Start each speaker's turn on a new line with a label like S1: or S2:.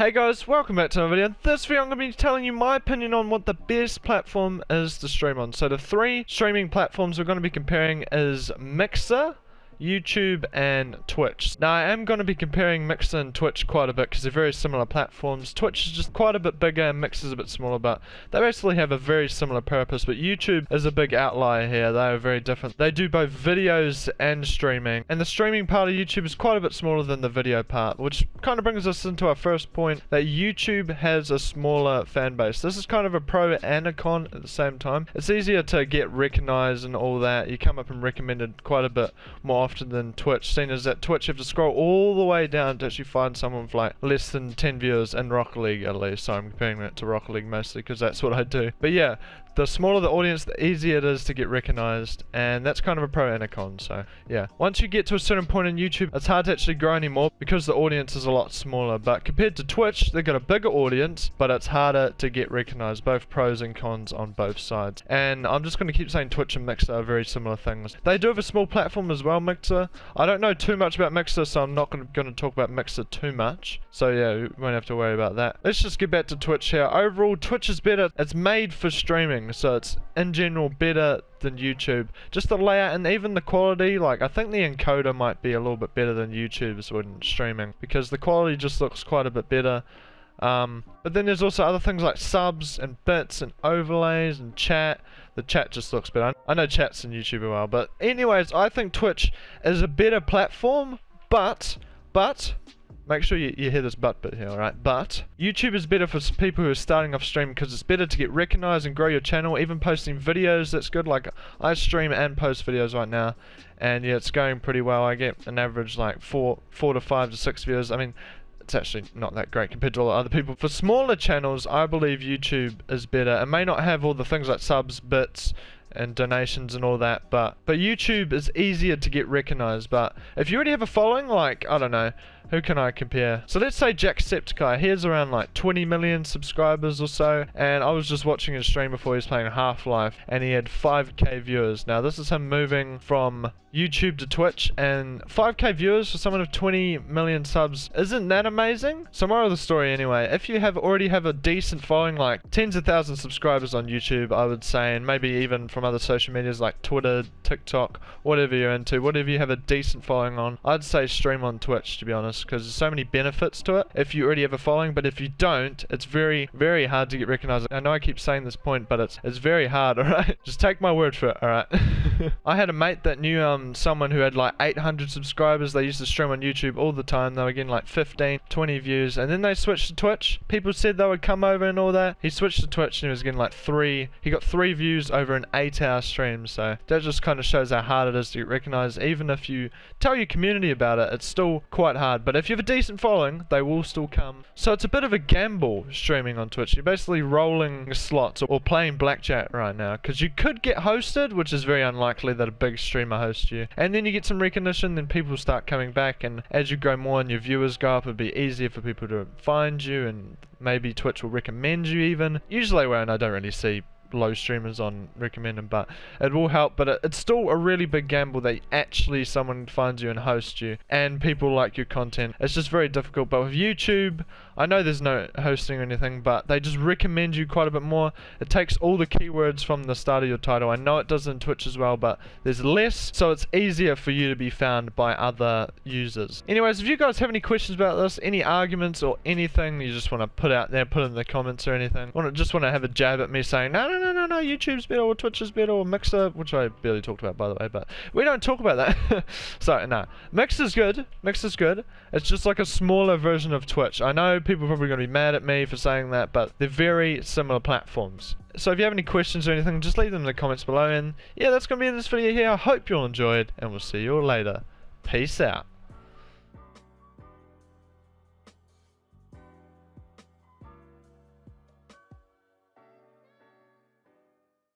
S1: Hey guys, welcome back to another video. In this video I'm going to be telling you my opinion on what the best platform is to stream on. So the three streaming platforms we're going to be comparing is Mixer, YouTube and Twitch. Now I am going to be comparing Mixer and Twitch quite a bit because they're very similar platforms. Twitch is just quite a bit bigger and Mixer's a bit smaller, but they basically have a very similar purpose. But YouTube is a big outlier here. They are very different. They do both videos and streaming, and the streaming part of YouTube is quite a bit smaller than the video part, which kind of brings us into our first point, that YouTube has a smaller fan base. This is kind of a pro and a con at the same time. It's easier to get recognized and all that. You come up and recommended quite a bit more often than Twitch, seeing as that Twitch you have to scroll all the way down to actually find someone with like less than 10 viewers in Rocket League at least. So I'm comparing that to Rocket League mostly because that's what I do. But yeah, the smaller the audience, the easier it is to get recognized, and that's kind of a pro and a con. So yeah, once you get to a certain point in YouTube, it's hard to actually grow anymore because the audience is a lot smaller. But compared to Twitch, they've got a bigger audience, but it's harder to get recognized. Both pros and cons on both sides. And I'm just going to keep saying Twitch and Mixer are very similar things. They do have a small platform as well, Mixer. I don't know too much about Mixer, so I'm not going to talk about Mixer too much. So yeah, we won't have to worry about that. Let's just get back to Twitch here. Overall, Twitch is better. It's made for streaming, so it's in general better than YouTube. Just the layout and even the quality, like I think the encoder might be a little bit better than YouTube's when streaming, because the quality just looks quite a bit better. But then there's also other things like subs and bits and overlays and chat. The chat just looks better. I know chat's in YouTube as well, but anyways, I think Twitch is a better platform, but make sure you hear this but bit here, alright? But YouTube is better for people who are starting off streaming because it's better to get recognized and grow your channel. Even posting videos, that's good. Like I stream and post videos right now, and yeah, it's going pretty well. I get an average like 4 to 5 to 6 views. I mean, it's actually not that great compared to all the other people. For smaller channels, I believe YouTube is better. It may not have all the things like subs, bits, and donations and all that, but YouTube is easier to get recognized. But if you already have a following, like, I don't know, who can I compare? So let's say Jacksepticeye. He has around like 20 million subscribers or so, and I was just watching his stream before he was playing Half-Life, and he had 5k viewers. Now this is him moving from YouTube to Twitch, and 5k viewers for someone with 20 million subs, isn't that amazing? So moral of the story anyway, if you already have a decent following, like tens of thousands of subscribers on YouTube, I would say, and maybe even from other social medias like Twitter, TikTok, whatever you're into, whatever you have a decent following on, I'd say stream on Twitch, to be honest, because there's so many benefits to it if you already have a following. But if you don't, it's very, very hard to get recognized. I know I keep saying this point, but it's very hard, alright? Just take my word for it, alright? I had a mate that knew someone who had like 800 subscribers. They used to stream on YouTube all the time. They were getting like 15, 20 views, and then they switched to Twitch. People said they would come over and all that. He switched to Twitch and he was getting like he got 3 views over an 8-hour stream. So that just kind of shows how hard it is to get recognized. Even if you tell your community about it, it's still quite hard. But if you have a decent following, they will still come. So it's a bit of a gamble streaming on Twitch. You're basically rolling slots or playing blackjack right now, because you could get hosted, which is very unlikely that a big streamer hosts you, and then you get some recognition, then people start coming back, and as you grow more and your viewers go up, it'll be easier for people to find you, and maybe Twitch will recommend you even. Usually when I don't really see low streamers on recommending, but it will help. But it's still a really big gamble that actually someone finds you and hosts you and people like your content. It's just very difficult. But with YouTube, I know there's no hosting or anything, but they just recommend you quite a bit more. It takes all the keywords from the start of your title. I know it does in Twitch as well, but there's less, so it's easier for you to be found by other users. Anyways, if you guys have any questions about this, any arguments or anything you just want to put out there, put in the comments or anything, just want to have a jab at me saying no, YouTube's better or Twitch is better or Mixer, which I barely talked about by the way, but we don't talk about that. So no, Mixer's good. It's just like a smaller version of Twitch. I know people are probably going to be mad at me for saying that, but they're very similar platforms. So if you have any questions or anything, just leave them in the comments below. And yeah, that's going to be in this video here. I hope you all enjoyed, and we'll see you all later. Peace out.